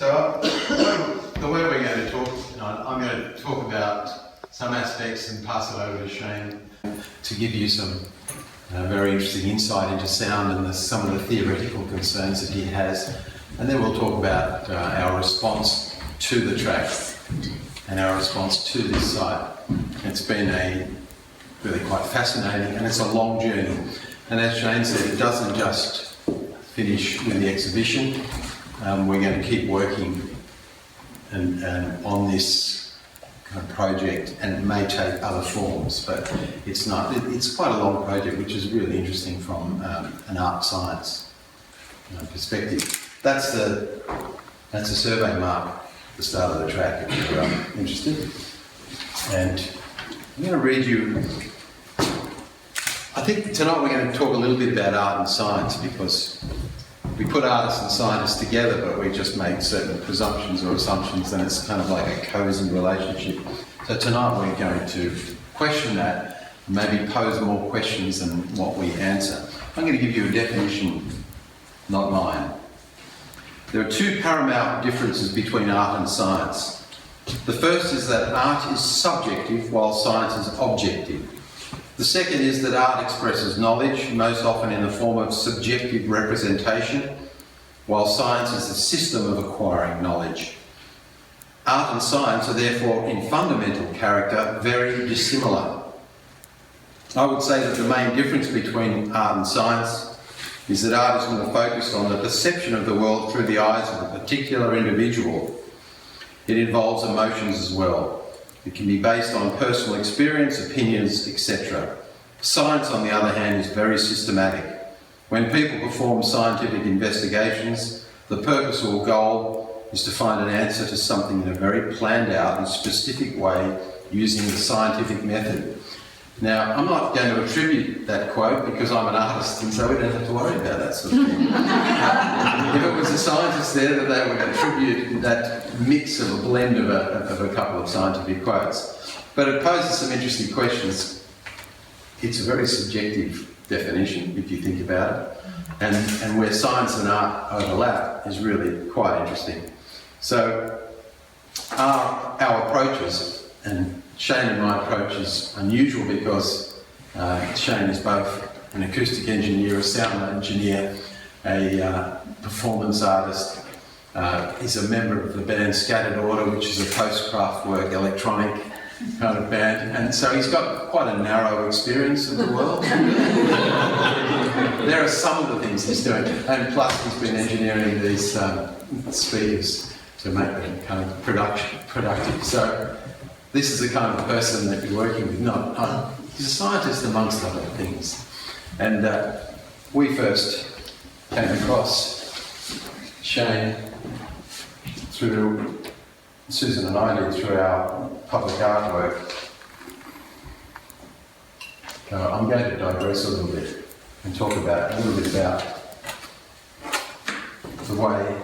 So the way we're going to talk, I'm going to talk about some aspects and pass it over to Shane to give you some very interesting insight into sound and some of the theoretical concerns that he has. And then we'll talk about our response to the track and our response to this site. It's been a really quite fascinating, and it's a long journey. And as Shane said, it doesn't just finish with the exhibition. We're going to keep working and on this kind of project, and it may take other forms, but it's not. It's quite a long project, which is really interesting from an art science perspective. That's a survey mark at the start of the track, if you're interested. And I'm going to read you. I think tonight we're going to talk a little bit about art and science, because we put artists and scientists together, but we just make certain presumptions or assumptions, and it's kind of like a cosy relationship. So tonight we're going to question that, and maybe pose more questions than what we answer. I'm going to give you a definition, not mine. There are two paramount differences between art and science. The first is that art is subjective while science is objective. The second is that art expresses knowledge, most often in the form of subjective representation, while science is the system of acquiring knowledge. Art and science are therefore, in fundamental character, very dissimilar. I would say that the main difference between art and science is that art is more focused on the perception of the world through the eyes of a particular individual. It involves emotions as well. It can be based on personal experience, opinions, etc. Science, on the other hand, is very systematic. When people perform scientific investigations, the purpose or goal is to find an answer to something in a very planned out and specific way using the scientific method. Now, I'm not going to attribute that quote because I'm an artist, and so we don't have to worry about that sort of thing. If it was a scientist there, that they would attribute that mix of a blend of a couple of scientific quotes. But it poses some interesting questions. It's a very subjective definition, if you think about it. And where science and art overlap is really quite interesting. So our approaches, and Shane and my approach is unusual because Shane is both an acoustic engineer, a sound engineer, a performance artist. He's a member of the band Scattered Order, which is a post-Kraftwerk electronic kind of band, and so he's got quite a narrow experience of the world. There are some of the things he's doing, and plus he's been engineering these speakers to make them kind of productive. So this is the kind of person that you're working with. He's a scientist amongst other things. And we first came across Shane through, Susan and I did, through our public artwork. I'm going to digress a little bit and talk a little bit about the way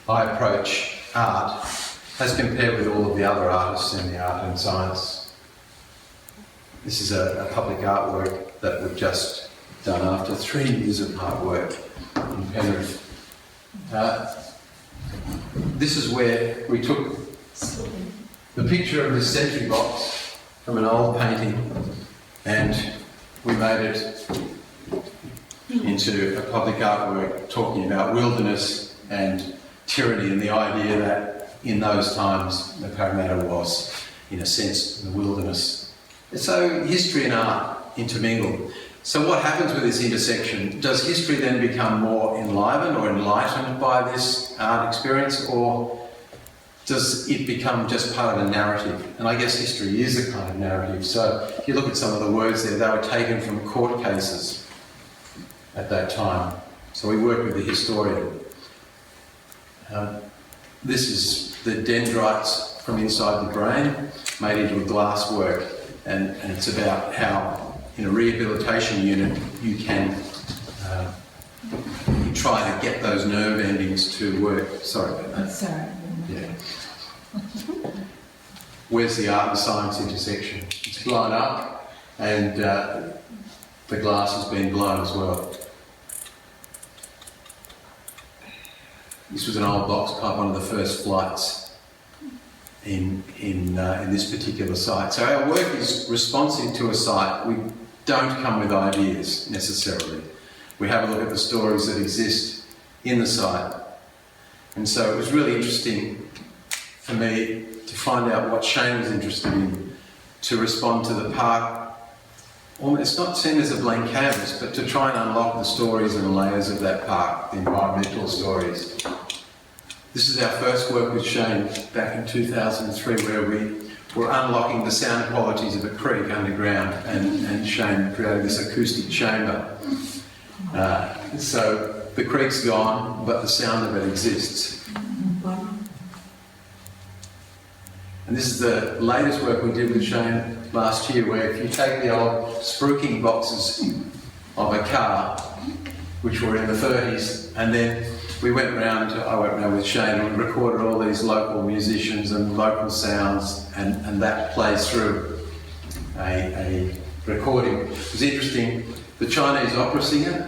I approach art as compared with all of the other artists in the art and science. This is a public artwork that we've just done after 3 years of hard work in Penrith. This is where we took the picture of this sentry box from an old painting and we made it into a public artwork talking about wilderness and tyranny, and the idea that in those times the Parramatta was, in a sense, the wilderness. So history and art intermingle. So what happens with this intersection? Does history then become more enlivened or enlightened by this art experience, or does it become just part of a narrative? And I guess history is a kind of narrative. So if you look at some of the words there, they were taken from court cases at that time. So we work with the historian. This is the dendrites from inside the brain made into a glass work, and it's about how in a rehabilitation unit you can you try to get those nerve endings to work. Sorry about that. Sorry. Yeah. Where's the art and science intersection? It's blown up, and the glass has been blown as well. This was an old box pipe, one of the first flights in this particular site. So our work is responsive to a site. We don't come with ideas necessarily. We have a look at the stories that exist in the site. And so it was really interesting for me to find out what Shane was interested in, to respond to the park. It's not seen as a blank canvas, but to try and unlock the stories and the layers of that park, the environmental stories. This is our first work with Shane back in 2003, where we were unlocking the sound qualities of a creek underground, and Shane created this acoustic chamber. So the creek's gone, but the sound of it exists. And this is the latest work we did with Shane last year, where if you take the old spruiking boxes of a car, which were in the 30s, and then I went round with Shane and recorded all these local musicians and local sounds, and that plays through a recording. It was interesting, the Chinese opera singer,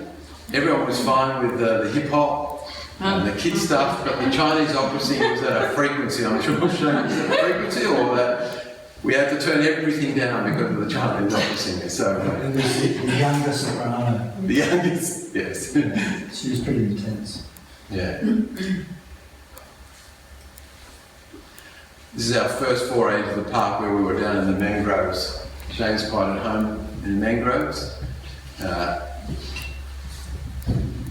everyone was fine with the hip-hop and the kid stuff, but the Chinese opera singer was at a frequency, I'm sure Shane was at a frequency, or that we had to turn everything down because of the Chinese opera singer. So it was the younger soprano. The youngest, yes. She was pretty intense. Yeah. This is our first foray into the park, where we were down in the mangroves. Shane's quite at home in mangroves.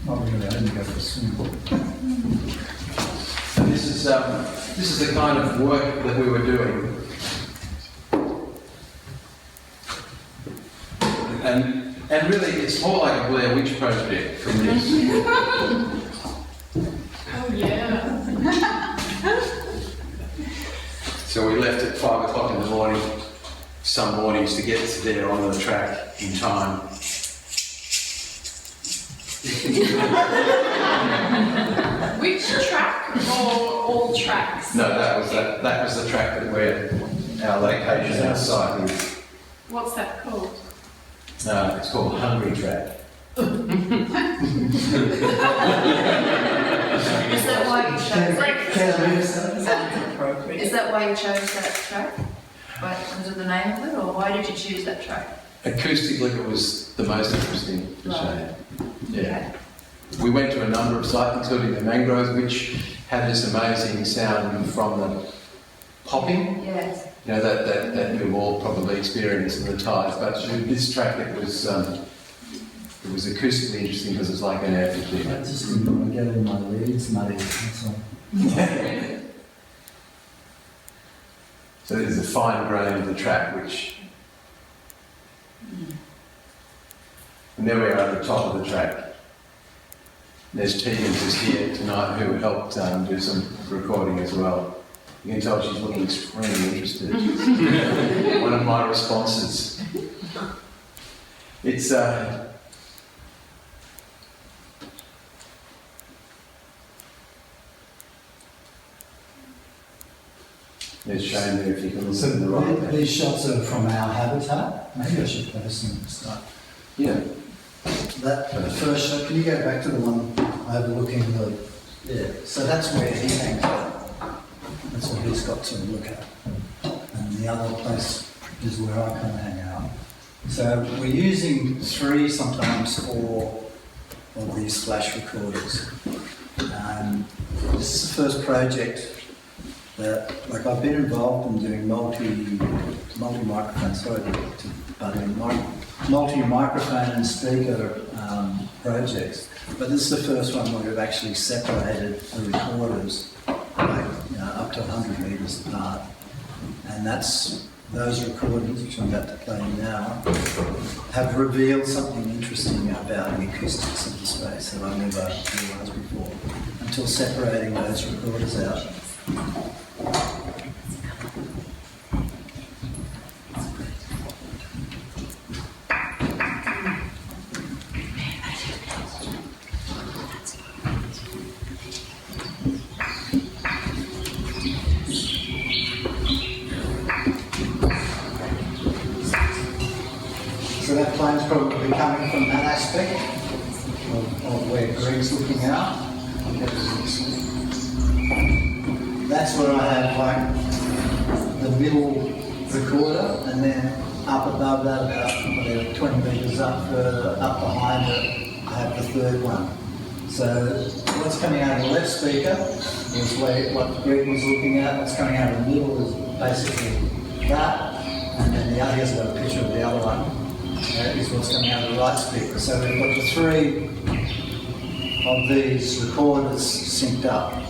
Not really, I didn't go for a swim. And this is the kind of work that we were doing. And really, it's more like a Blair Witch Project from this. Oh yeah. So we left at 5 o'clock in the morning, some mornings, to get there onto the track in time. Which track or all tracks? No, that was the track that our location, our site is. What's that called? It's called Hungry Track. Is that why you chose that? Is that why you chose that track? Because of the name of it, or why did you choose that track? Acoustically, it was the most interesting for Shane. Yeah. Okay. We went to a number of sites, including the mangroves, which had this amazing sound from the popping. Yes. You know, that we've all probably experienced in the tides. But this track, it was acoustically interesting because it's like an amphitheatre. I just didn't want to get in my leads muddy, that's all. So there's the fine grain of the track, which... And there we are at the top of the track. There's Tegan who's here tonight, who helped do some recording as well. You can tell she's looking extremely interested. One of my responses. It's there's Shane there if you can look in the right. These shots are from our habitat. Maybe I should place them at the start. Yeah. That first shot, can you go back to the one overlooking the... Yeah, so that's where he hangs out. That's what he's got to look at. And the other place is where I can hang out. So we're using 3, sometimes 4 of these flash recorders. This is the first project that, like, I've been involved in doing multi-microphone, sorry to butt in, multi-microphone and speaker projects, but this is the first one where we've actually separated the recorders, like, up to 100 metres apart, and those recordings, which I'm about to play now, have revealed something interesting about the acoustics of the space that I never realised before, until separating those recorders out. So that plane's probably coming from that aspect of where Greg's looking out. that's where I have like the middle recorder, and then up above that, about whatever, 20 metres up further, up behind it, I have the third one. So what's coming out of the left speaker is what Greg was looking at. What's coming out of the middle is basically that, and then the other has got a picture of the other one. Is what's coming out of the right speaker. So we've got the three of these recorders synced up.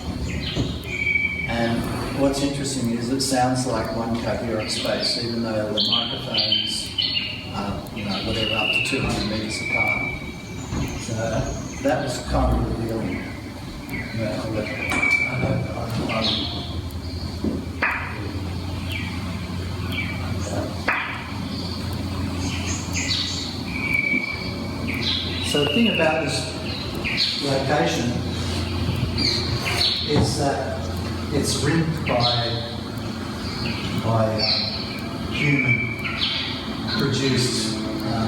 And what's interesting is it sounds like one coherent space, even though the microphones are, whatever, up to 200 metres apart. So that was kind of revealing. So the thing about this location is that it's rimmed by human-produced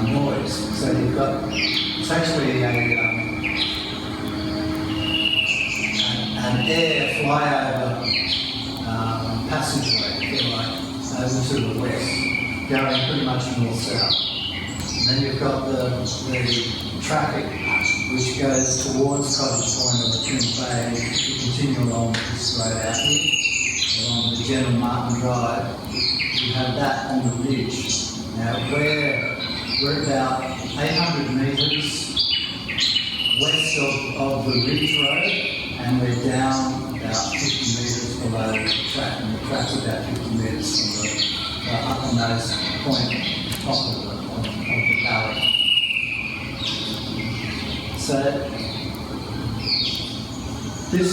noise. So you've got, it's actually an air flyover passageway, if you like, over to the west, going pretty much north-south. And then you've got the traffic which goes towards Cottage Point or the Ku-ring-gai to continue along this road out here, along the General Martin Drive. You have that on the ridge. Now we're about 800 metres west of the ridge road, and we're down about 50 metres below the track, and the track's about 50 metres from the uppermost point, top of the valley. So this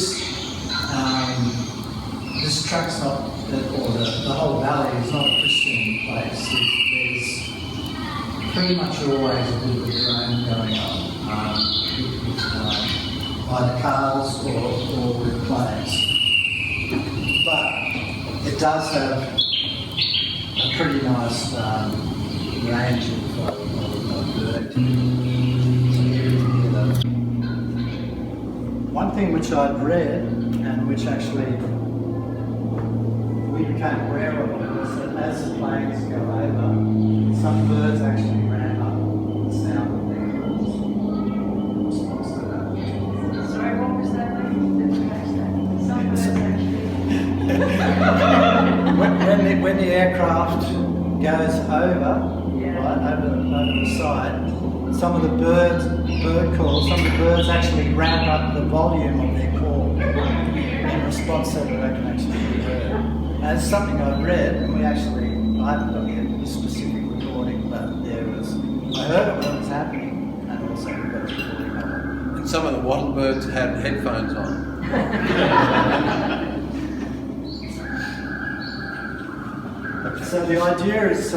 track's not, or the whole valley is not a pristine place. There's pretty much always a bit of drone going on, with either cars or with planes. But it does have a pretty nice range of bird activity. One thing which I'd read, and which actually we became aware of, is that as the planes go over, some birds actually ramp up the sound of their calls in response to that. Sorry, what was that? Some birds actually. When the aircraft goes over, Yeah. right, over the side, some of the bird calls, some of the birds actually ramp up the volume of their call in response so that they can actually be heard. And it's something I've read, and I haven't got into the specific recording, but I heard it when it was happening, and also we got a recording of it. And some of the wattle birds had headphones on. So the idea is,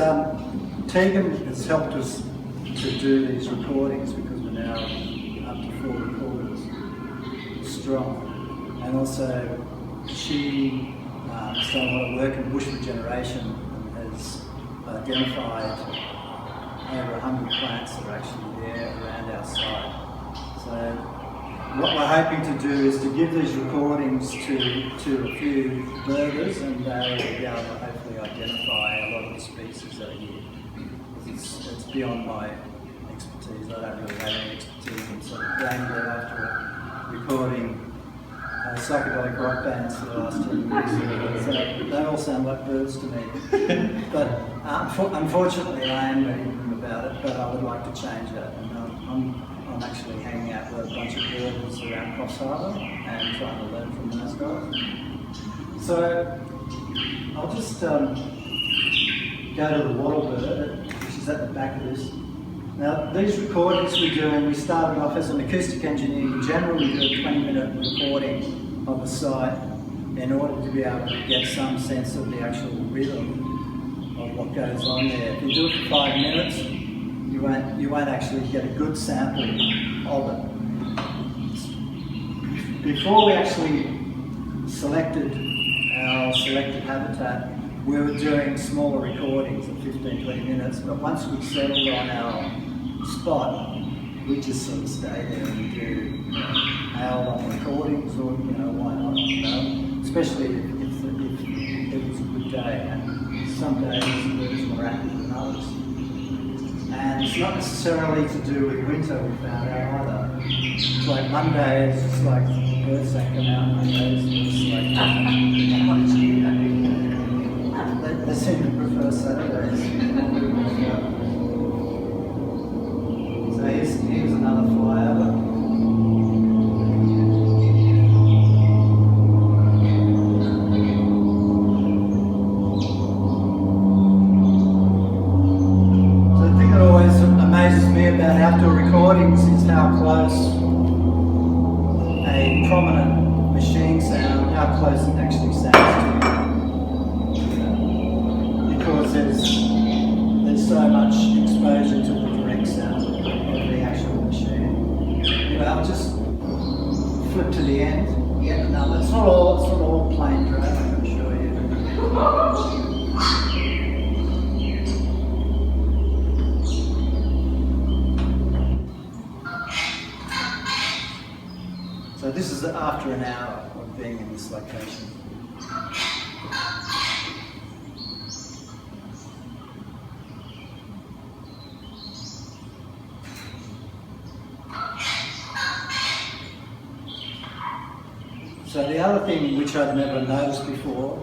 Tegan has helped us to do these recordings because we're now up to 4 recorders strong, and also she has done a lot of work in bush regeneration and has identified over 100 plants that are actually there around our site. So what we're hoping to do is to give these recordings to a few birders, and they'll be able to hopefully identify a lot of the species that are here. It's beyond my expertise. I don't really have any expertise in sort of going there after recording psychedelic rock bands for the last 10 years. So they all sound like birds to me. But unfortunately I am reading them about it, but I would like to change that. And I'm actually hanging out with a bunch of birders around Cross Harbour and trying to learn from those guys. So I'll just go to the wattle bird, which is at the back of this. Now, these recordings we do, and we started off as an acoustic engineer. You generally do a 20-minute recording of the site in order to be able to get some sense of the actual rhythm of what goes on there. If you do it for 5 minutes, you won't actually get a good sample of it. Before we actually selected our selected habitat, we were doing smaller recordings of 15-20 minutes, but once we settled on our spot, we just sort of stay there and do hour-long recordings, or why not? Especially if day, and some days there's more active than others. And it's not necessarily to do with winter, we found out either. It's like Mondays, it's like birds that come out, Mondays, it's like... What did you know? They seem to prefer Saturdays. So here's another flyover. So the thing that always amazes me about outdoor recordings is how close a prominent machine sound, how close it actually sounds to you. Because there's so much exposure to the direct sound of the actual machine. Anyway, I'll just flip to the end. Yet another. It's not all plain drone, I can assure you. So this is after an hour of being in this location. So the other thing which I'd never noticed before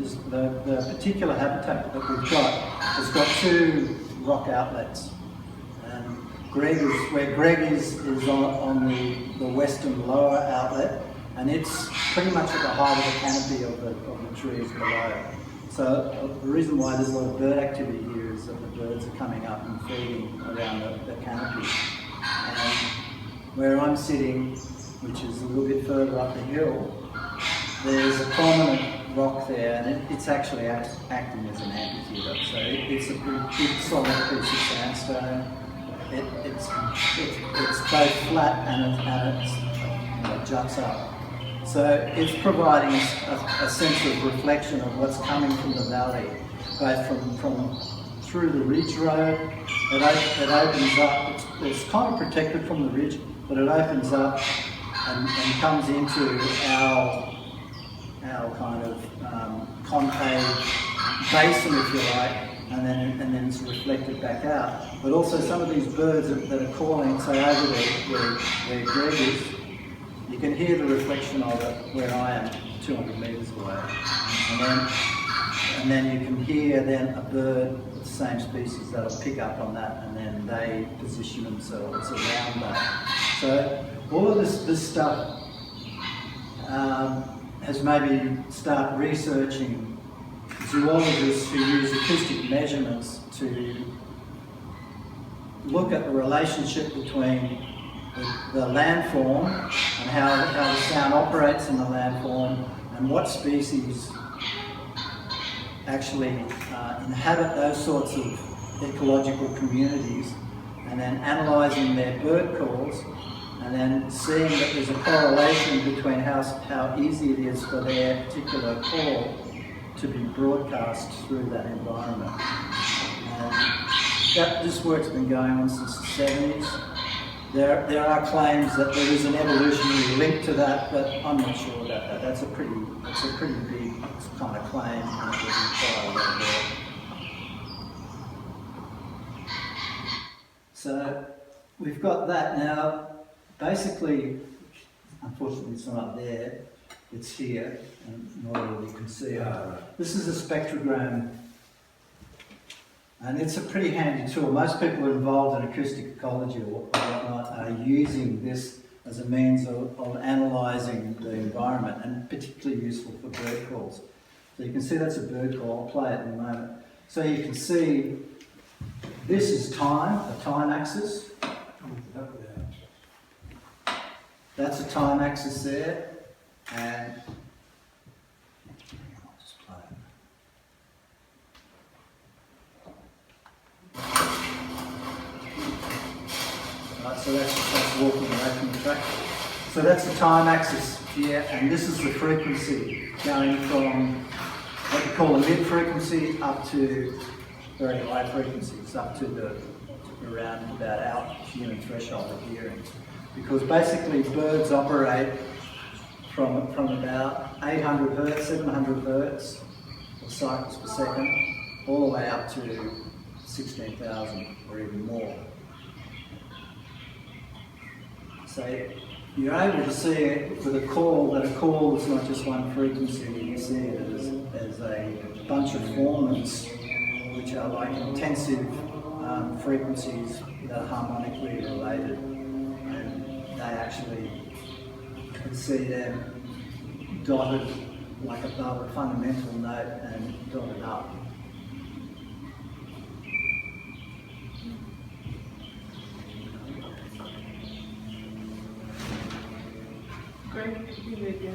is the particular habitat that we've got has got two rock outlets. And where Greg is on the western lower outlet, and it's pretty much at the height of the canopy of the trees below. So the reason why there's a lot of bird activity here is that the birds are coming up and feeding around the canopy. And where I'm sitting, which is a little bit further up the hill, there's a prominent rock there, and it's actually acting as an amphitheatre. So it's a big solid piece of sandstone. It's both flat and it juts up. So it's providing a sense of reflection of what's coming from the valley, both from through the ridge road. It opens up. It's kind of protected from the ridge, but it opens up and comes into our kind of concave basin, if you like, and then it's reflected back out. But also some of these birds that are calling, say over there where Greg is, you can hear the reflection of it where I am 200 metres away. And then you can hear then a bird of the same species that'll pick up on that, and then they position themselves around that. So all of this stuff has maybe start researching zoologists who use acoustic measurements to look at the relationship between the landform and how the sound operates in the landform, and what species actually inhabit those sorts of ecological communities, and then analysing their bird calls, and then seeing that there's a correlation between how easy it is for their particular call to be broadcast through that environment. And this work's been going on since the 70s. There are claims that there is an evolutionary link to that, but I'm not sure about that. That's a pretty big kind of claim, and it doesn't require a lot of work. So we've got that now. Basically, unfortunately it's not up there, it's here, and not all you can see it. This is a spectrogram, and it's a pretty handy tool. Most people involved in acoustic ecology or whatnot are using this as a means of analysing the environment, and particularly useful for bird calls. So you can see that's a bird call. I'll play it in a moment. So you can see this is time, a time axis. That's a time axis there, and I'll just play it. Right, so that's walking away from the track. So that's the time axis here, and this is the frequency going from what we call a mid-frequency up to very high frequencies, up to around about our human threshold of hearing. Because basically birds operate from about 800 hertz, 700 hertz, cycles per second, all the way up to 16,000 or even more. So you're able to see it with a call, that a call is not just one frequency, you see it as a bunch of formants which are like intensive frequencies that are harmonically related, and they actually, you can see them dotted like above a fundamental note and dotted up. Greg, you read the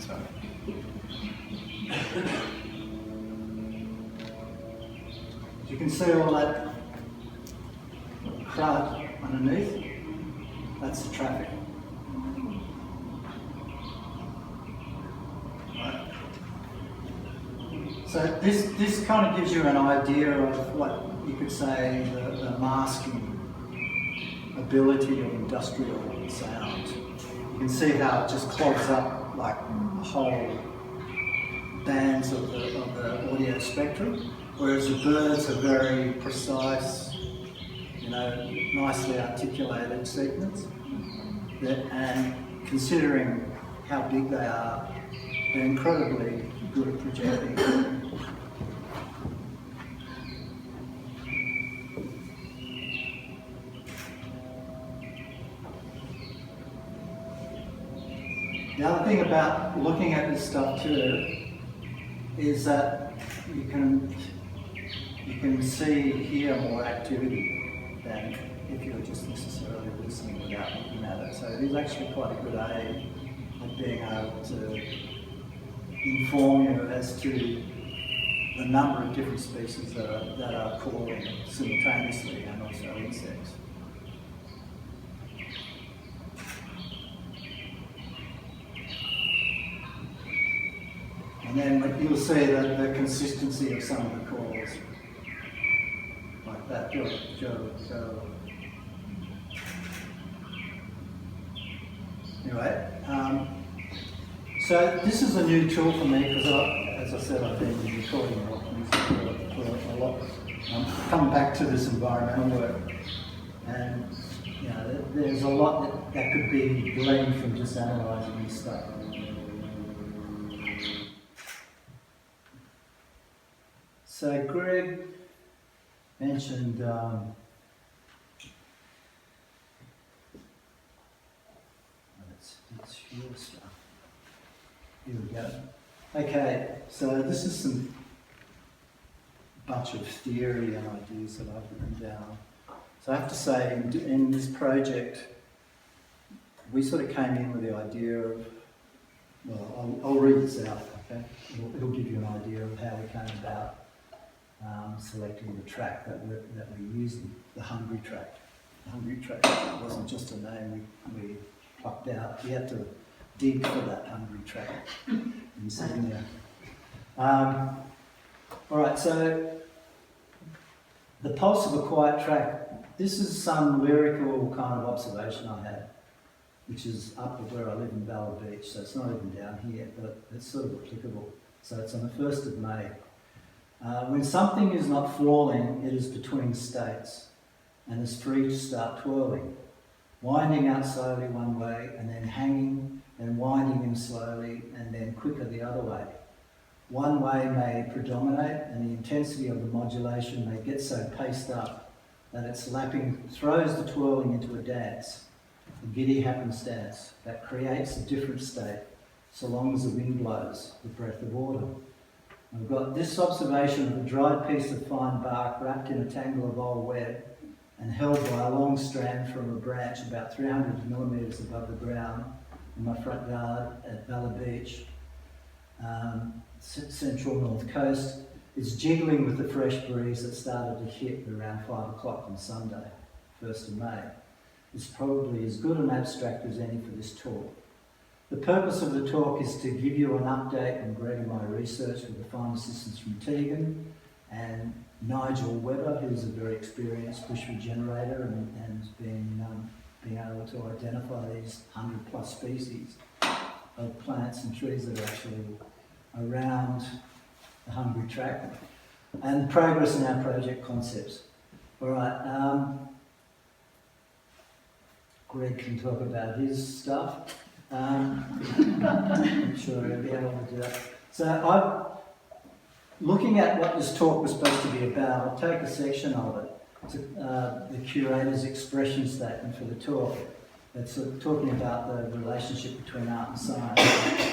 Sorry. You can see all that crowd underneath. That's the traffic. Right. So this kind of gives you an idea of what you could say the masking ability of industrial sound. You can see how it just clogs up like whole bands of the audio spectrum, whereas the birds are very precise, you know, nicely articulated segments. And considering how big they are, they're incredibly good at projecting. The other thing about looking at this stuff too is that you can see, hear more activity than if you were just necessarily listening without looking at it. So it is actually quite a good aid at being able to inform you as to the number of different species that are calling simultaneously, and also insects. And then you'll see that the consistency of some of the calls, like that, go, go, go. Anyway, so this is a new tool for me because, as I said, I've been recording rock music for a lot. I'm coming back to this environmental work, and you know, there's a lot that could be gleaned from just analysing this stuff. So Greg mentioned it's your stuff. Here we go. Okay, so this is some bunch of theory and ideas that I've written down. So I have to say, in this project, we sort of came in with the idea of, well, I'll read this out, okay? It'll give you an idea of how we came about selecting the track that we're using, the hungry track. The hungry track wasn't just a name we plucked out. We had to dig for that hungry track in Sydney. All right, so the pulse of a quiet track. This is some lyrical kind of observation I had, which is up where I live in Bella Beach, so it's not even down here, but it's sort of applicable. So it's on the 1st of May. When something is not falling, it is between states and is free to start twirling, winding out slowly one way and then hanging, then winding in slowly and then quicker the other way. One way may predominate and the intensity of the modulation may get so paced up that its lapping throws the twirling into a dance, a giddy happenstance that creates a different state so long as the wind blows, the breath of autumn. I've got this observation of a dried piece of fine bark wrapped in a tangle of old web and held by a long strand from a branch about 300 millimetres above the ground in my front yard at Bella Beach, central north coast. It's jiggling with the fresh breeze that started to hit around 5 o'clock on Sunday, 1st of May. It's probably as good an abstract as any for this talk. The purpose of the talk is to give you an update on Greg and my research with the fine assistance from Tegan and Nigel Webber, who's a very experienced bush regenerator and has been able to identify these 100+ species of plants and trees that are actually around the Hungry Track and progress in our project concepts. All right, Greg can talk about his stuff. I'm sure he'll be able to do that. So looking at what this talk was supposed to be about, I'll take a section of it. It's the curator's expression statement for the talk. It's talking about the relationship between art and science.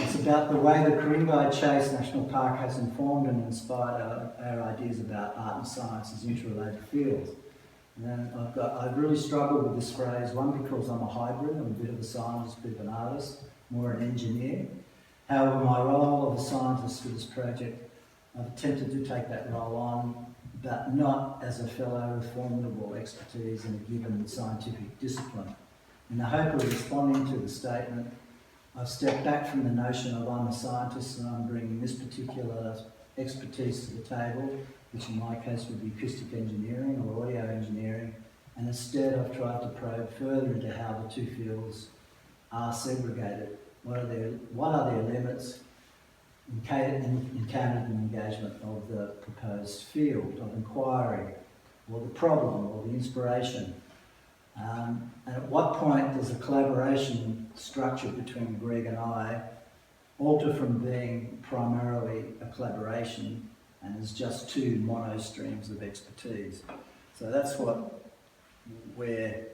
It's about the way the Ku-ring-gai Chase National Park has informed and inspired our ideas about art and science as interrelated fields. And then I've really struggled with this phrase, one because I'm a hybrid, I'm a bit of a scientist, a bit of an artist, more an engineer. However, my role of a scientist for this project, I've attempted to take that role on, but not as a fellow with formidable expertise in a given scientific discipline. In the hope of responding to the statement, I've stepped back from the notion of I'm a scientist and I'm bringing this particular expertise to the table, which in my case would be acoustic engineering or audio engineering, and instead I've tried to probe further into how the two fields are segregated. What are their limits encountered in engagement of the proposed field of inquiry, or the problem, or the inspiration? And at what point does a collaboration structure between Greg and I alter from being primarily a collaboration and is just two mono streams of expertise? So that's where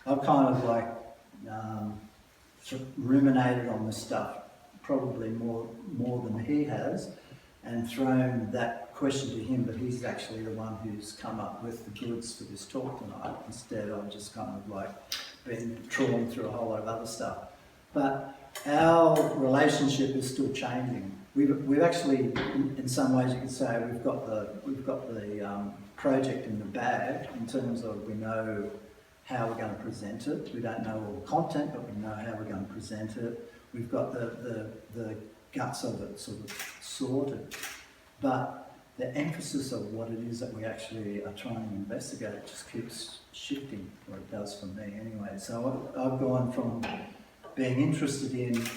I've kind of like sort of ruminated on this stuff, probably more than he has, and thrown that question to him, but he's actually the one who's come up with the goods for this talk tonight. Instead, I've just kind of like been trawling through a whole lot of other stuff. But our relationship is still changing. We've actually, in some ways, you could say we've got the project in the bag in terms of we know how we're going to present it. We don't know all the content, but we know how we're going to present it. We've got the guts of it sort of sorted. But the emphasis of what it is that we actually are trying to investigate just keeps shifting, or it does for me anyway. So I've gone from being interested in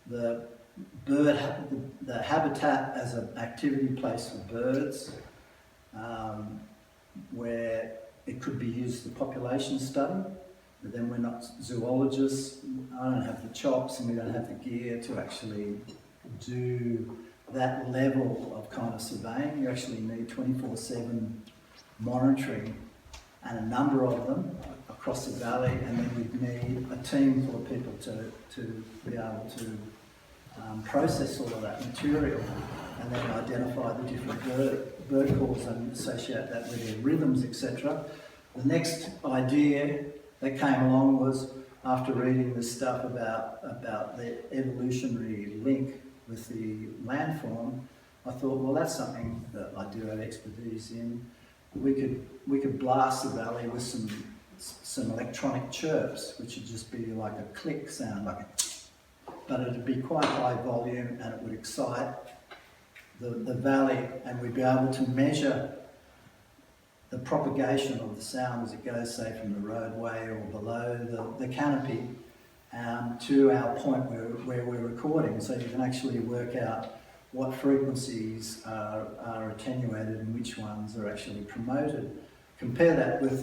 the habitat as an activity place for birds, where it could be used for population study, but then we're not zoologists. I don't have the chops and we don't have the gear to actually do that level of kind of surveying. You actually need 24/7 monitoring, and a number of them across the valley, and then we'd need a team full of people to be able to process all of that material and then identify the different bird calls and associate that with their rhythms, etc. The next idea that came along was, after reading this stuff about the evolutionary link with the landform, I thought, well, that's something that I do have expertise in. We could blast the valley with some electronic chirps, which would just be like a click sound, but it'd be quite high volume and it would excite the valley, and we'd be able to measure the propagation of the sound as it goes, say, from the roadway or below the canopy to our point where we're recording. So you can actually work out what frequencies are attenuated and which ones are actually promoted. Compare that with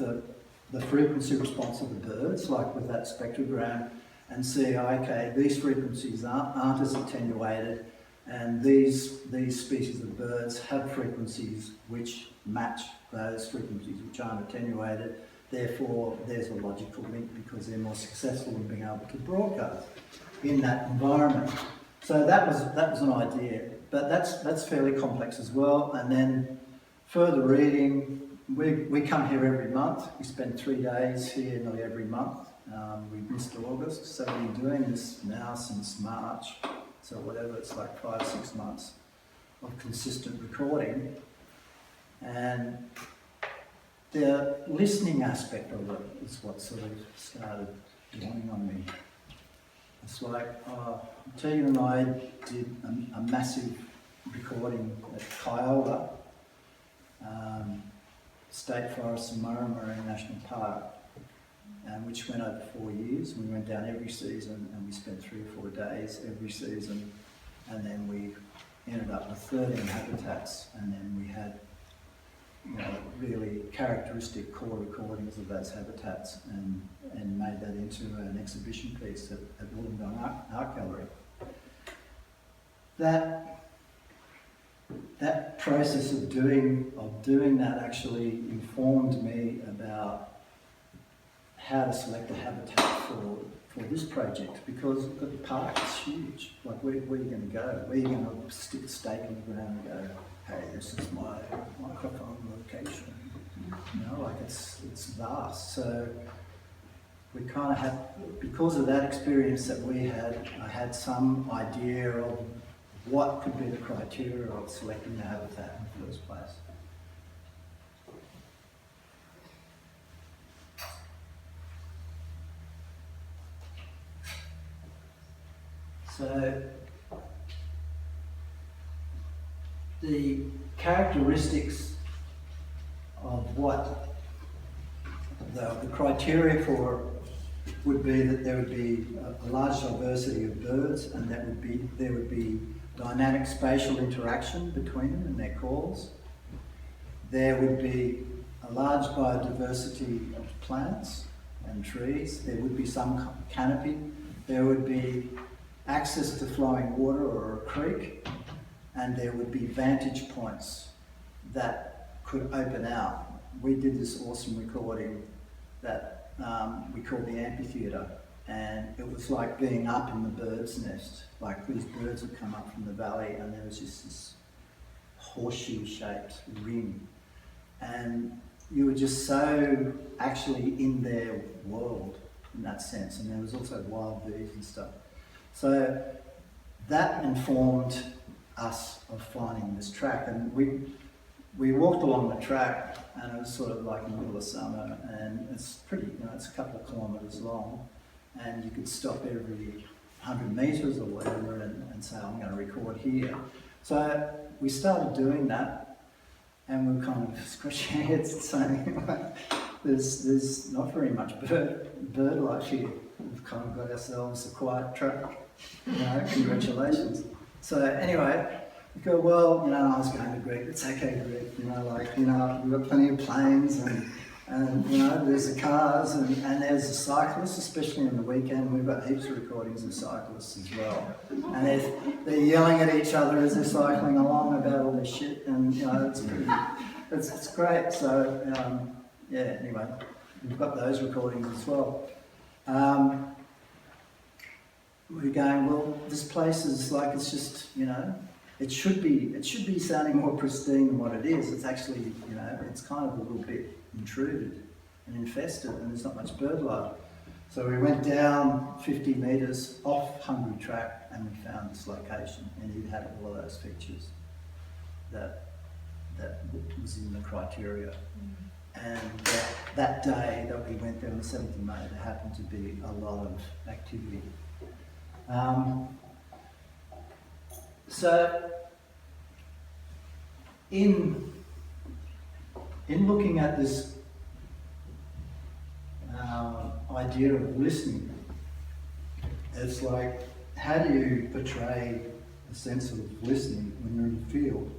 the frequency response of the birds, like with that spectrogram, and see, okay, these frequencies aren't as attenuated, and these species of birds have frequencies which match those frequencies which aren't attenuated. Therefore, there's a logical link because they're more successful in being able to broadcast in that environment. So that was an idea, but that's fairly complex as well. And then further reading, we come here every month. We spend 3 days here nearly every month. We missed August, so we've been doing this now since March. So whatever, it's like 5-6 months of consistent recording. And the listening aspect of it is what sort of started dawning on me. It's like, Tegan and I did a massive recording at Kiowa, State Forest and Murray National Park, which went over 4 years. We went down every season and we spent 3 or 4 days every season, and then we ended up with 13 habitats, and then we had, you know, really characteristic core recordings of those habitats, and made that into an exhibition piece at Wollongong Art Gallery. That process of doing that actually informed me about how to select a habitat for this project, because the park is huge. Like, where are you going to go? Where are you going to stick a stake in the ground and go, hey, this is my microphone location? You know, like, it's vast. So we kind of had, because of that experience that we had, I had some idea of what could be the criteria of selecting the habitat in the first place. So the characteristics of what the criteria for would be that there would be a large diversity of birds, and there would be dynamic spatial interaction between them and their calls. There would be a large biodiversity of plants and trees. There would be some canopy. There would be access to flowing water or a creek, and there would be vantage points that could open out. We did this awesome recording that we called the amphitheatre, and it was like being up in the bird's nest. Like, these birds would come up from the valley, and there was just this horseshoe-shaped ring, and you were just so actually in their world in that sense. And there was also wild bees and stuff. So that informed us of finding this track, and we walked along the track, and it was sort of like in the middle of summer, and it's pretty, you know, it's a couple of kilometres long, and you could stop every 100 metres or whatever and say, I'm going to record here. So we started doing that, and we were kind of scratching our heads and saying, there's not very much bird life here. We've kind of got ourselves a quiet track, you know, congratulations. So anyway, we go, well, you know, I was going to Greg, it's okay, Greg, you know, like, you know, we've got plenty of planes, and you know, there's the cars, and there's the cyclists, especially on the weekend. We've got heaps of recordings of cyclists as well. And they're yelling at each other as they're cycling along about all this shit, and, you know, it's great. So, yeah, anyway, we've got those recordings as well. We're going, well, this place is like, it's just, you know, it should be sounding more pristine than what it is. It's actually, you know, it's kind of a little bit intruded and infested, and there's not much bird life. So we went down 50 metres off Hungry Track, and we found this location, and it had all of those features that was in the criteria. And that day that we went there on the 7th of May, there happened to be a lot of activity. So in looking at this idea of listening, it's like, how do you portray a sense of listening when you're in the field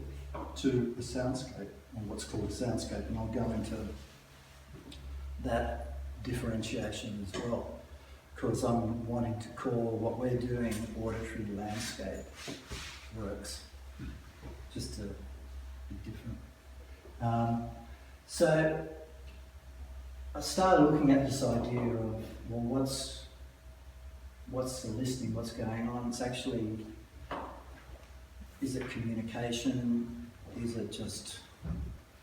to the soundscape, or what's called a soundscape, and I'll go into that differentiation as well, because I'm wanting to call what we're doing auditory landscape works, just to be different. So I started looking at this idea of, well, what's the listening, what's going on? It's actually, is it communication? Is it just,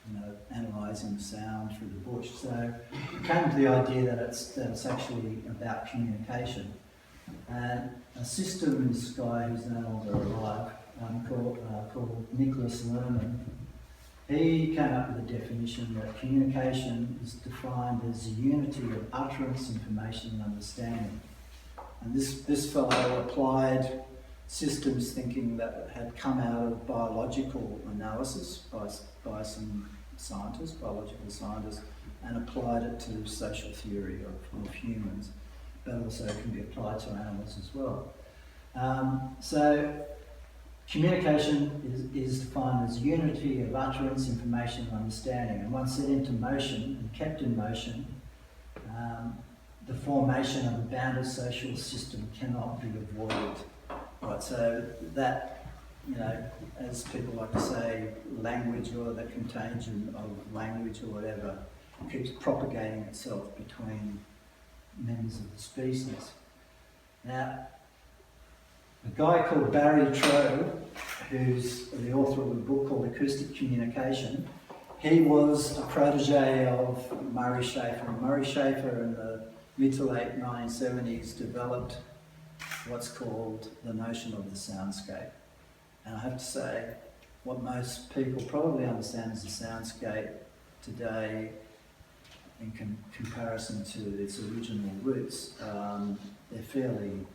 you know, analysing sound through the bush? So I came to the idea that it's actually about communication. And a systems guy who's no longer alive, called Nicholas Lerman, he came up with a definition that communication is defined as the unity of utterance, information and understanding. And this fellow applied systems thinking that had come out of biological analysis by some scientists, biological scientists, and applied it to social theory of humans, but also can be applied to animals as well. So Communication is defined as unity of utterance, information, and understanding. And once set into motion and kept in motion, the formation of a bounded social system cannot be avoided. Right, so that, you know, as people like to say, language or the contagion of language or whatever keeps propagating itself between members of the species. Now, a guy called Barry Troe, who's the author of a book called Acoustic Communication, he was a protege of Murray Schafer. And Murray Schafer in the mid to late 1970s developed what's called the notion of the soundscape. And I have to say, what most people probably understand as a soundscape today, in comparison to its original roots, they're fairly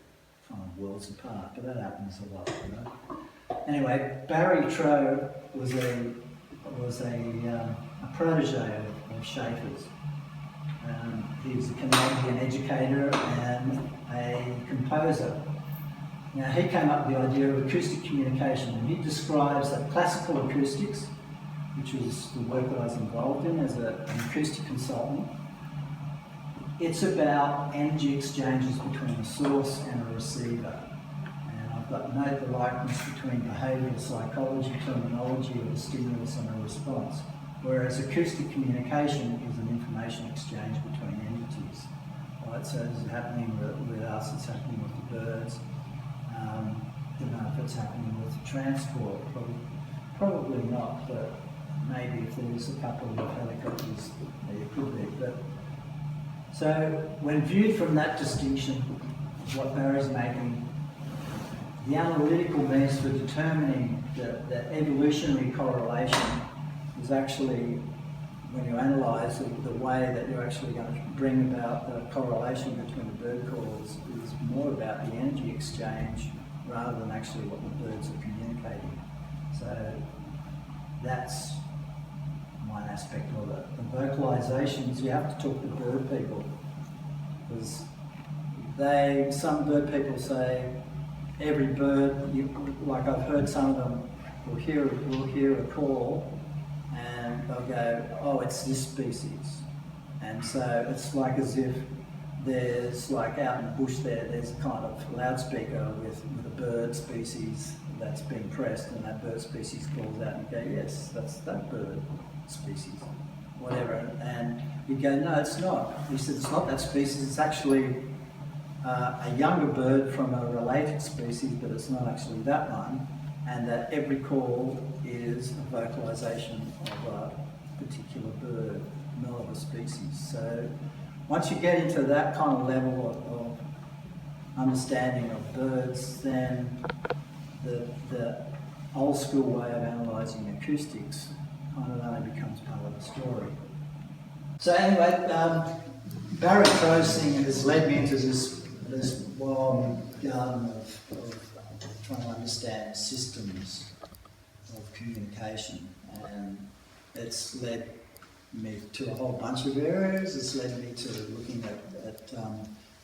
kind of worlds apart, but that happens a lot, you know. Anyway, Barry Troe was a protege of Schafer's. He was a Canadian educator and a composer. Now, he came up with the idea of acoustic communication, and he describes that classical acoustics, which was the work that I was involved in as an acoustic consultant, it's about energy exchanges between a source and a receiver. And I've got note the likeness between behavioural psychology terminology of a stimulus and a response, whereas acoustic communication is an information exchange between entities. Right, so this is happening with us, it's happening with the birds. I don't know if it's happening with the transport, probably not, but maybe if there was a couple of helicopters, it could be. But so when viewed from that distinction, what Barry's making, the analytical means for determining the evolutionary correlation is actually, when you analyse the way that you're actually going to bring about the correlation between the bird calls is more about the energy exchange rather than actually what the birds are communicating. So that's one aspect of it. The vocalisations, you have to talk to bird people, because some bird people say every bird, like I've heard some of them will hear a call and they'll go, oh, it's this species. And so it's like as if there's, like out in the bush there's a kind of loudspeaker with a bird species that's being pressed, and that bird species calls out and you go, yes, that's that bird species, whatever. And you go, no, it's not. He said, it's not that species, it's actually a younger bird from a related species, but it's not actually that one, and that every call is a vocalisation of a particular bird, not of a species. So once you get into that kind of level of understanding of birds, then the old school way of analysing acoustics kind of only becomes part of the story. So anyway, Barry Troe's thing has led me into this wild garden of trying to understand systems of communication, and it's led me to a whole bunch of areas. It's led me to looking at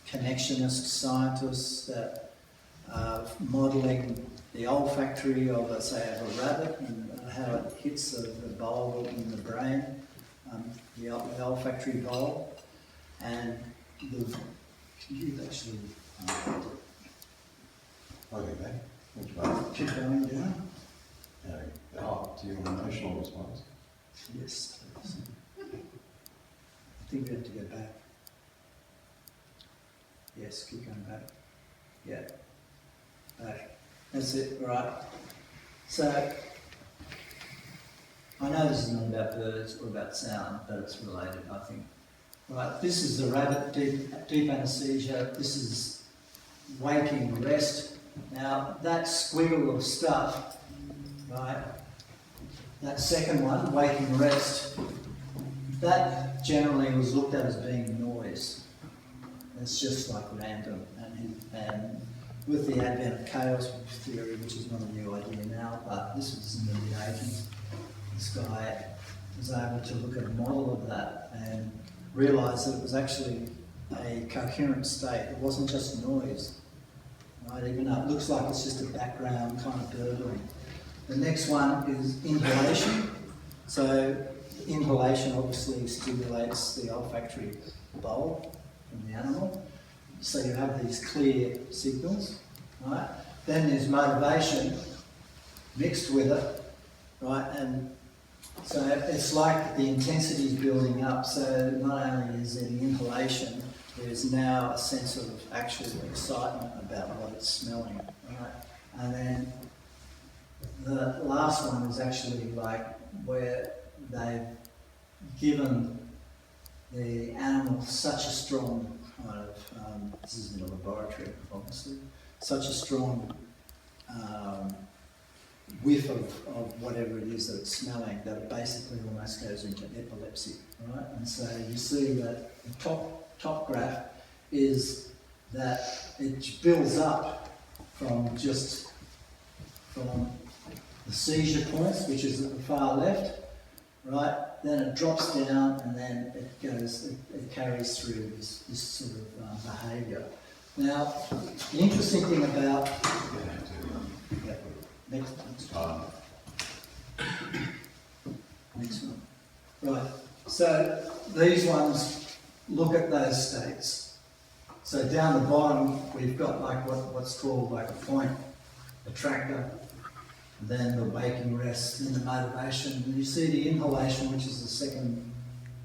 connectionist scientists that are modelling the olfactory of a rabbit and how it hits the bulb in the brain, the olfactory bulb, and can you actually Okay, which one? keep going down? To your emotional response. Yes, please. I think we have to go back. Yes, keep going back. Yeah. Back. That's it, right. So, I know this is not about birds or about sound, but it's related, I think. Right, this is the rabbit, deep anaesthesia. This is waking rest. Now, that squiggle of stuff, right, that second one, waking rest, that generally was looked at as being noise. It's just like random. And with the advent of chaos theory, which is not a new idea now, but this was in the mid-80s, this guy was able to look at a model of that and realise that it was actually a coherent state. It wasn't just noise. right? Even though it looks like it's just a background kind of burbling. The next one is inhalation. So inhalation obviously stimulates the olfactory bulb from the animal. So you have these clear signals, right? Then there's motivation mixed with it, right? And so it's like the intensity is building up. So not only is there the inhalation, there's now a sense of actual excitement about what it's smelling, right? And then the last one is actually like where they've given the animal such a strong kind of, this is in a laboratory obviously, such a strong whiff of whatever it is that it's smelling that it basically almost goes into epilepsy, right? And so you see that the top graph is that it builds up from the seizure points, which is at the far left, right? Then it drops down and then it carries through this sort of behaviour. Now, the interesting thing about... Yeah, next one. Next one. Right, so these ones look at those states. So down the bottom, we've got like what's called like a point attractor, then the waking rest, then the motivation. And you see the inhalation, which is the second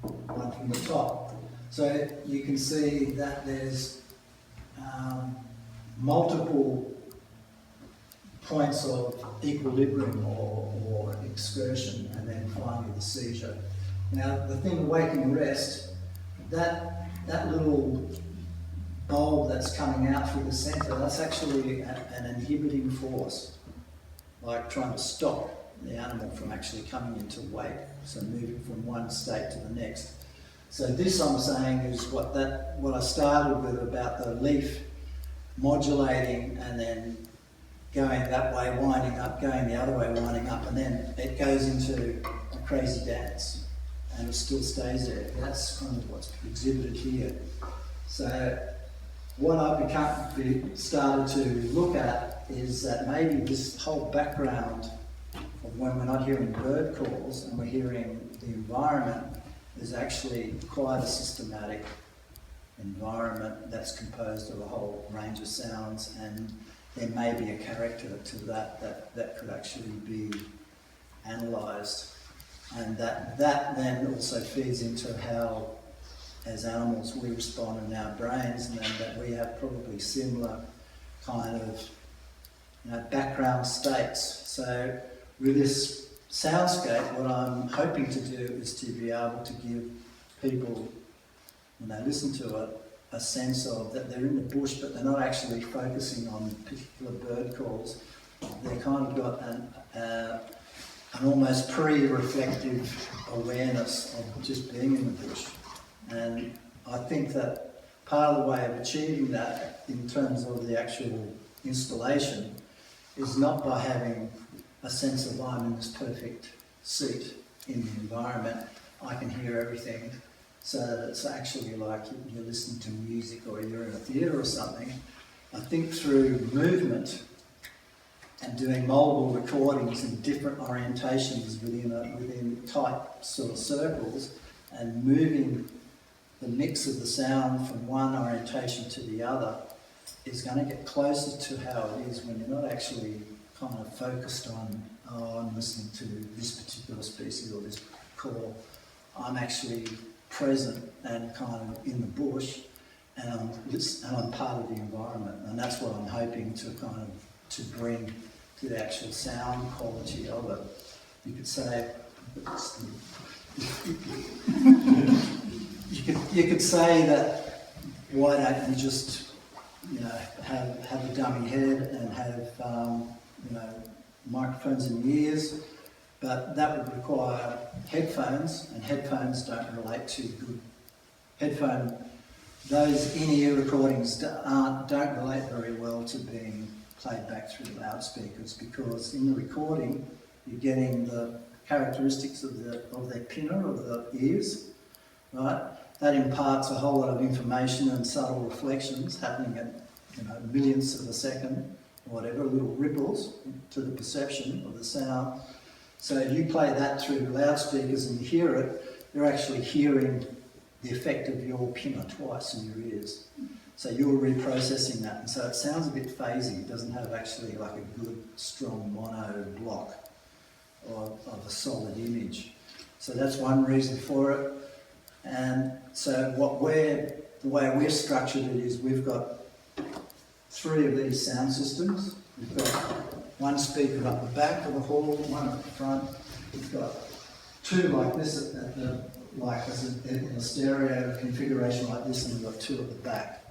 one from the top. So you can see that there's multiple points of equilibrium or excursion, and then finally the seizure. Now, the thing with waking rest, that little bulb that's coming out through the centre, that's actually an inhibiting force, like trying to stop the animal from actually coming into wake, so moving from one state to the next. So this, I'm saying, is what I started with about the leaf modulating and then going that way, winding up, going the other way, winding up, and then it goes into a crazy dance and it still stays there. That's kind of what's exhibited here. So what I've started to look at is that maybe this whole background of when we're not hearing bird calls and we're hearing the environment is actually quite a systematic environment that's composed of a whole range of sounds, and there may be a character to that could actually be analysed, and that then also feeds into how, as animals, we respond in our brains, and then that we have probably similar kind of background states. So with this soundscape, what I'm hoping to do is to be able to give people, when they listen to it, a sense of that they're in the bush, but they're not actually focusing on particular bird calls. They've kind of got an almost pre-reflective awareness of just being in the bush. And I think that part of the way of achieving that in terms of the actual installation is not by having a sense of I'm in this perfect seat in the environment, I can hear everything, so that it's actually like you're listening to music or you're in a theatre or something. I think through movement and doing multiple recordings in different orientations within tight sort of circles and moving the mix of the sound from one orientation to the other is going to get closer to how it is when you're not actually kind of focused on, oh, I'm listening to this particular species or this call. I'm actually present and kind of in the bush, and I'm part of the environment, and that's what I'm hoping to kind of to bring to the actual sound quality of it. You could say, you could say that why don't you just have a dummy head and have microphones in your ears, but that would require headphones, and headphones don't relate to good those in-ear recordings don't relate very well to being played back through the loudspeakers, because in the recording you're getting the characteristics of their pinna, of the ears, right? That imparts a whole lot of information and subtle reflections happening at millionths of a second, or whatever, little ripples to the perception of the sound. So if you play that through loudspeakers and you hear it, you're actually hearing the effect of your pinna twice in your ears. So you're reprocessing that, and so it sounds a bit phasey. It doesn't have actually like a good, strong mono block of a solid image. So that's one reason for it. And so the way we're structured it is we've got 3 of these sound systems. We've got one speaker up the back of the hall, one at the front. We've got 2 like this in a stereo configuration like this, and we've got 2 at the back.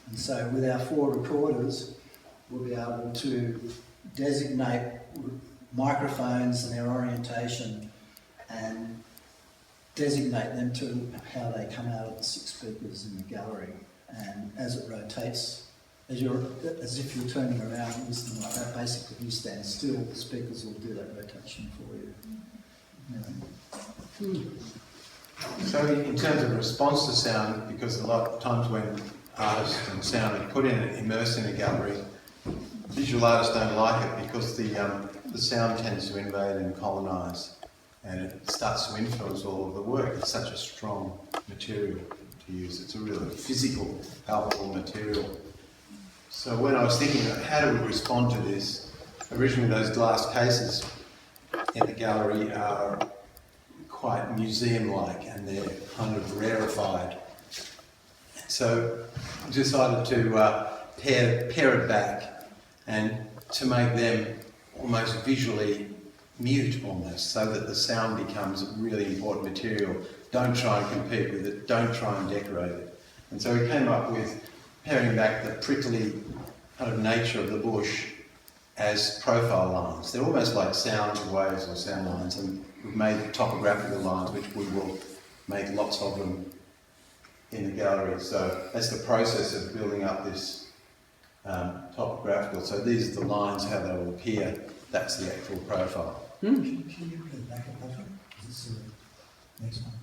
And so with our 4 recorders, we'll be able to designate microphones and their orientation and designate them to how they come out of the 6 speakers in the gallery. And as it rotates, as if you're turning around and listening like that, basically you stand still, the speakers will do that rotation for you. So in terms of response to sound, because a lot of times when artists and sound are put in, immersed in a gallery, visual artists don't like it because the sound tends to invade and colonise, and it starts to influence all of the work. It's such a strong material to use. It's a really physical, palpable material. So when I was thinking about how do we respond to this, originally those glass cases in the gallery are quite museum-like and they're kind of rarefied. So I decided to pare it back and to make them almost visually mute almost, so that the sound becomes a really important material. Don't try and compete with it, don't try and decorate it. And so we came up with paring back the prickly kind of nature of the bush as profile lines. They're almost like sound waves or sound lines, and we've made topographical lines, which we will make lots of them in the gallery. So that's the process of building up this topographical. So these are the lines, how they will appear. That's the actual profile. Can you put it back a button? This is the next one.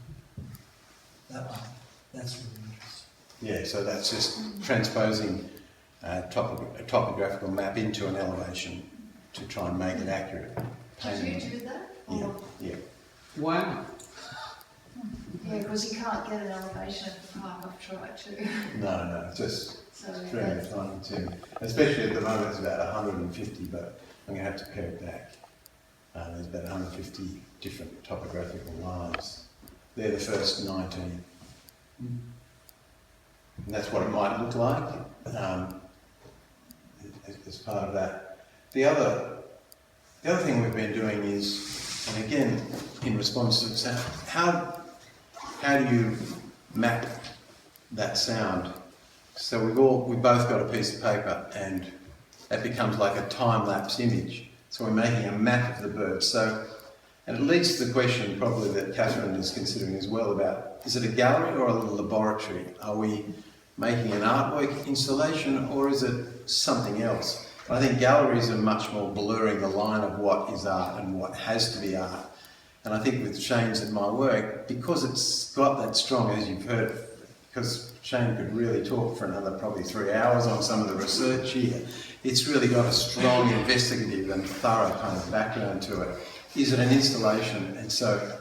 That one. That's really interesting. Yeah, so that's just transposing a topographical map into an elevation to try and make it accurate. Did you do that? Yeah, yeah. Wow. Yeah, because you can't get an elevation of the park, I've tried to. No, just So very fine too. Especially at the moment it's about 150, but I'm going to have to pare it back. There's about 150 different topographical lines. They're the first 19. And that's what it might look like as part of that. The other thing we've been doing is, and again, in response to sound, how do you map that sound? So we both got a piece of paper, and that becomes like a time-lapse image. So we're making a map of the bird. So, and it leads to the question probably that Catherine is considering as well about, is it a gallery or a laboratory? Are we making an artwork installation, or is it something else? I think galleries are much more blurring the line of what is art and what has to be art. And I think with Shane's and my work, because it's got that strong, as you've heard, because Shane could really talk for another probably 3 hours on some of the research here, it's really got a strong investigative and thorough kind of background to it. Is it an installation? And so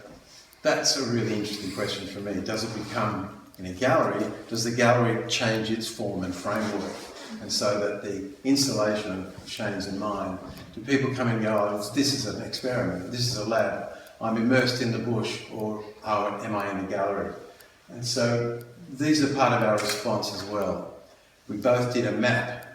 that's a really interesting question for me. Does it become, in a gallery, does the gallery change its form and framework? And so that the installation of Shane's and mine, do people come in and go, oh, this is an experiment, this is a lab, I'm immersed in the bush, or oh, am I in the gallery? And so these are part of our response as well. We both did a map.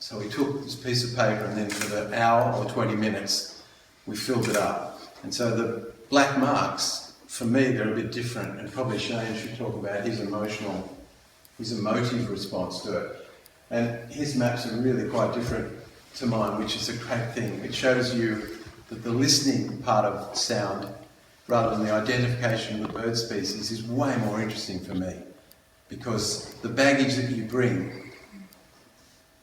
So we took this piece of paper and then for the hour or 20 minutes, we filled it up. And so the black marks, for me, they're a bit different, and probably Shane should talk about his emotive response to it. And his maps are really quite different to mine, which is a great thing. It shows you that the listening part of sound, rather than the identification of the bird species, is way more interesting for me, because the baggage that you bring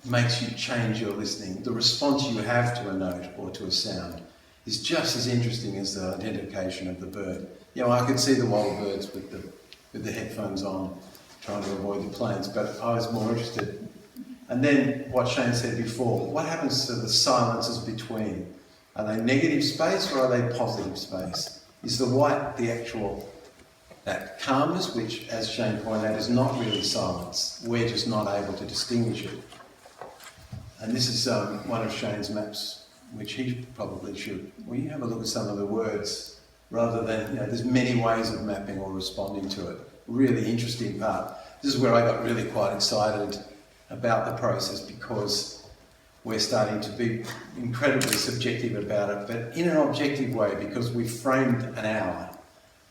makes you change your listening. The response you have to a note or to a sound is just as interesting as the identification of the bird. You know, I could see the wild birds with the headphones on, trying to avoid the planes, but I was more interested And then what Shane said before, what happens to the silences between? Are they negative space or are they positive space? Is the white the actual, that calmness, which, as Shane pointed out, is not really silence. We're just not able to distinguish it. And this is one of Shane's maps, which he probably should. Well, you have a look at some of the words, rather than, you know, there's many ways of mapping or responding to it. Really interesting part. This is where I got really quite excited about the process, because we're starting to be incredibly subjective about it, but in an objective way, because we framed an hour,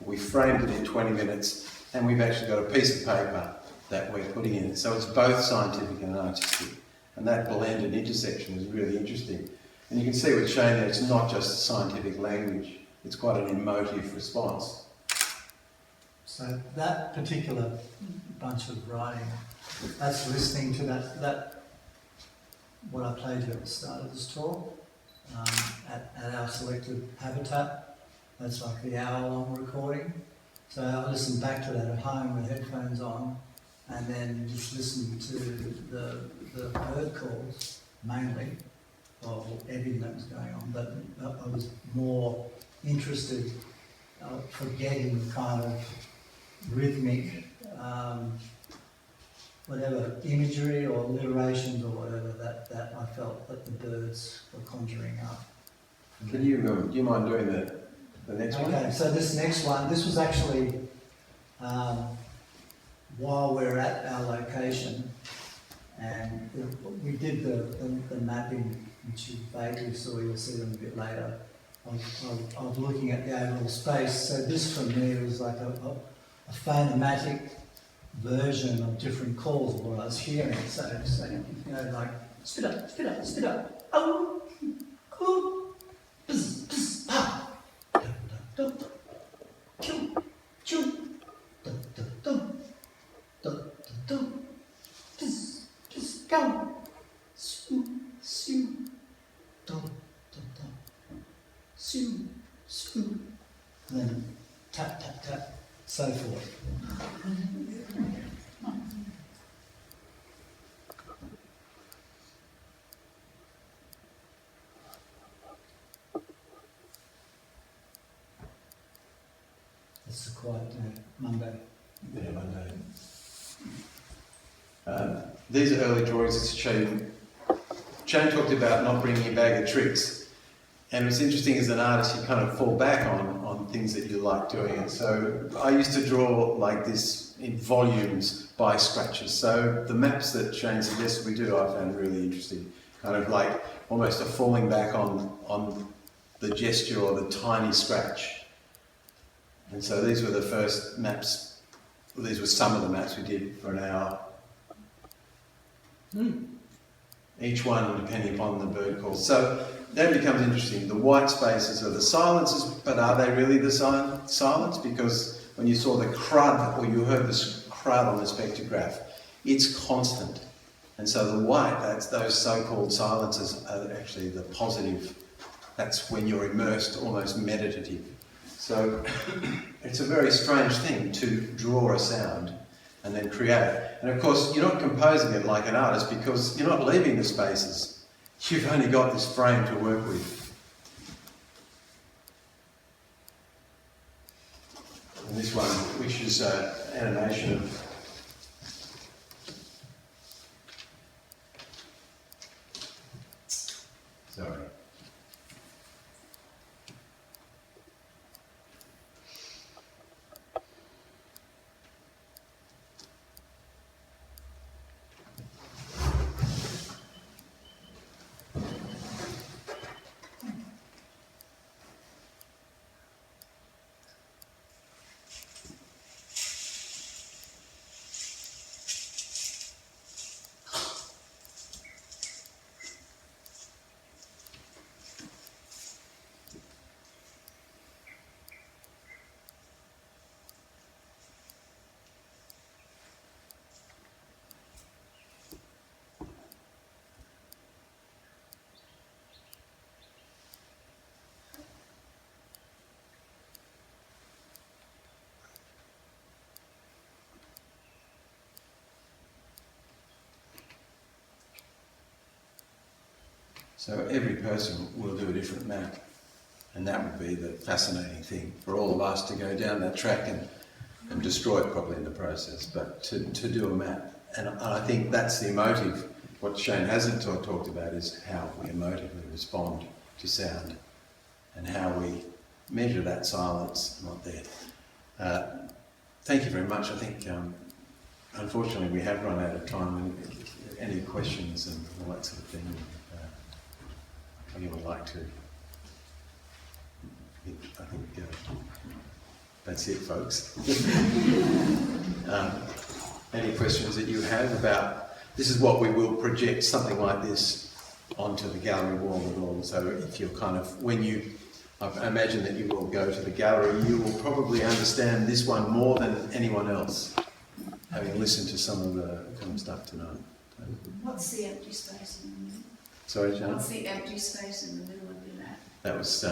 we framed it in 20 minutes, and we've actually got a piece of paper that we're putting in it. So it's both scientific and artistic, and that blend and intersection is really interesting. And you can see with Shane that it's not just scientific language, it's quite an emotive response. So that particular bunch of writing, that's listening to that what I played you at the start of this talk, at our selected habitat. That's like the hour-long recording. So I listened back to that at home with headphones on, and then just listened to the bird calls mainly, or everything that was going on. But I was more interested, forgetting kind of rhythmic, whatever imagery or alliterations or whatever that I felt that the birds were conjuring up. Can you, do you mind doing the next one? Okay, so this next one, this was actually while we're at our location, and we did the mapping, which you vaguely saw, you'll see them a bit later, of looking at the overall space. So this for me was like a phonetic version of different calls of what I was hearing. So you know, like spit up, spit up, spit up, oh, cool, bzz, bzz, pa, da da da, choo, choo, da da da, da da da, bzz, bzz, go, sue, sue, da da da, sue, sue, and then tap tap tap. So forth. It's a quiet day, Monday. Yeah, Monday. These are early drawings that Shane talked about not bringing a bag of tricks. And what's interesting as an artist, you kind of fall back on things that you like doing. And so I used to draw like this in volumes by scratches. So the maps that Shane suggested we do, I found really interesting. Kind of like almost a falling back on the gesture or the tiny scratch. And so these were the first maps, well, these were some of the maps we did for an hour. Each one depending upon the bird call. So that becomes interesting. The white spaces are the silences, but are they really the silence? Because when you saw the crud, or you heard this crud on the spectrograph, it's constant. And so the white, that's those so-called silences, are actually the positive. That's when you're immersed, almost meditative. So it's a very strange thing to draw a sound and then create it. And of course, you're not composing it like an artist because you're not leaving the spaces. You've only got this frame to work with. And this one, which is animation of sorry. So every person will do a different map, and that would be the fascinating thing for all of us to go down that track and destroy it probably in the process, but to do a map. And I think that's the emotive. What Shane hasn't talked about is how we emotively respond to sound and how we measure that silence not there. Thank you very much. I think, unfortunately, we have run out of time. Any questions and all that sort of thing? Anyone would like to? I think that's it, folks. Any questions that you have about, this is what we will project, something like this, onto the gallery wall at all. So if you're kind of, I imagine that you will go to the gallery, you will probably understand this one more than anyone else, having listened to some of the kind of stuff tonight. What's the empty space in the middle? Sorry, John? What's the empty space in the middle of the map? That was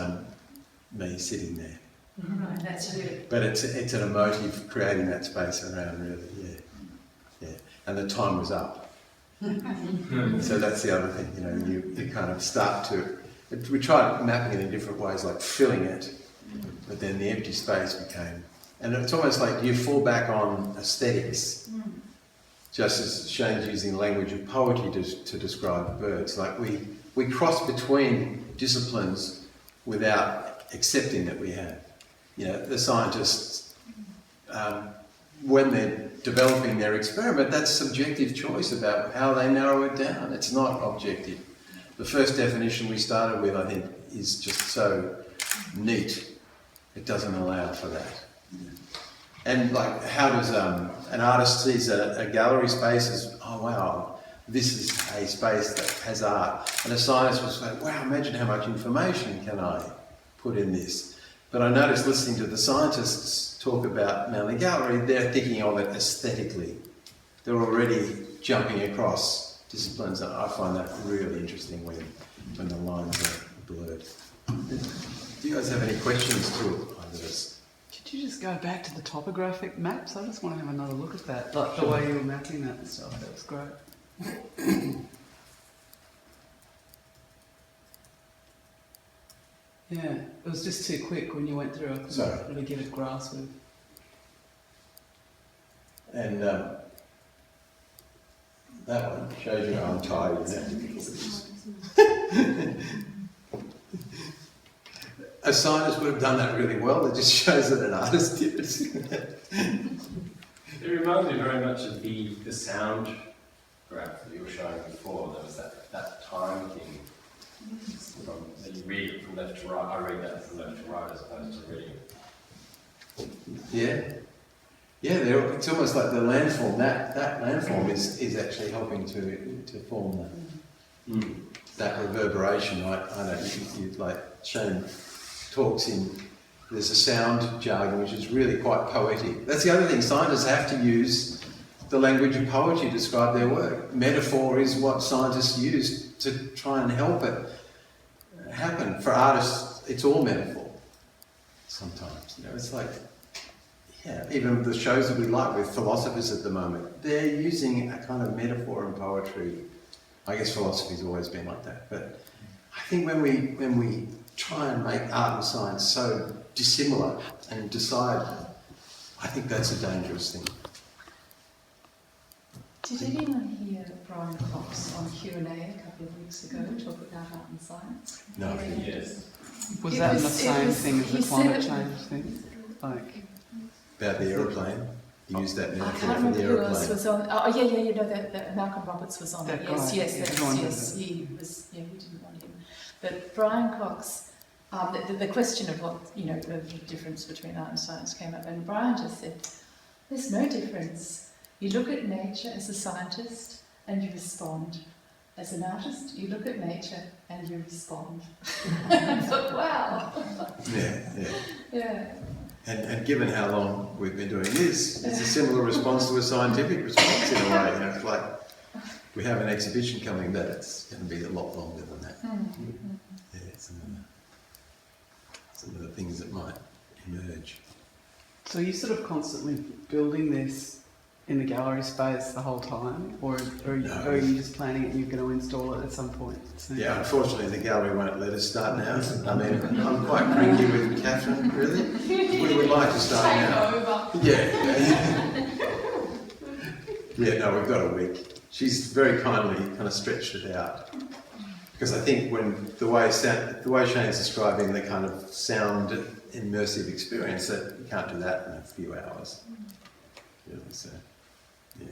me sitting there. Right, that's good. But it's an emotive creating that space around, really, yeah. And the time was up. So that's the other thing, you kind of start to, we tried mapping it in different ways, like filling it, but then the empty space became, and it's almost like you fall back on aesthetics, just as Shane's using language of poetry to describe birds. Like we cross between disciplines without accepting that we have. The scientists, when they're developing their experiment, that's subjective choice about how they narrow it down. It's not objective. The first definition we started with, I think, is just so neat. It doesn't allow for that. And like, how does an artist sees a gallery space as, oh wow, this is a space that has art. And a scientist was like, wow, imagine how much information can I put in this. But I noticed listening to the scientists talk about Manly Gallery, they're thinking of it aesthetically. They're already jumping across disciplines, and I find that really interesting when the lines are blurred. Do you guys have any questions to either of us? Could you just go back to the topographic maps? I just want to have another look at that, like the way you were mapping that and stuff. That was great. Yeah, it was just too quick when you went through. I couldn't really get a grasp of. And that one shows you how I'm tired. A scientist would have done that really well. It just shows that an artist did it. It reminds me very much of the sound graph that you were showing before. There was that time thing. That you read it from left to right. I read that from left to right as opposed to reading it. Yeah, it's almost like the landform. That landform is actually helping to form that reverberation. I don't. You like Shane talks in. There's a sound jargon which is really quite poetic. That's the other thing. Scientists have to use the language of poetry to describe their work. Metaphor is what scientists use to try and help it happen. For artists, it's all metaphor. Sometimes, it's like, even the shows that we like with philosophers at the moment, they're using a kind of metaphor and poetry. I guess philosophy's always been like that, but I think when we try and make art and science so dissimilar and decide, I think that's a dangerous thing. Did anyone hear Brian Cox on Q&A a couple of weeks ago talk about art and science? No. Yes. Was that in the same thing as the climate change thing? Like About the aeroplane. You used that I metaphor can't for remember the who aeroplane. else was on. That Malcolm Roberts was on it. That Yes, guy. yes, Yeah, that's, Brian yes. He was. Yeah, we didn't want him. But Brian Cox, the question of what the difference between art and science came up, and Brian just said, "There's no difference. You look at nature as a scientist and you respond. As an artist, you look at nature and you respond." I thought, wow. Yeah. And given how long we've been doing this, it's a similar response to a scientific response in a way. It's like we have an exhibition coming, but it's going to be a lot longer than that. Yeah, some of the things that might emerge. So you're sort of constantly building this in the gallery space the whole time, or are you just planning it and you're going to install it at some point soon? Yeah, unfortunately the gallery won't let us start now. I mean, I'm quite cranky with Catherine, really. We would like to start now. Yeah, no, we've got a week. She's very kindly kind of stretched it out. Because I think the way Shane's describing the kind of sound immersive experience, that you can't do that in a few hours. Really, so, yeah.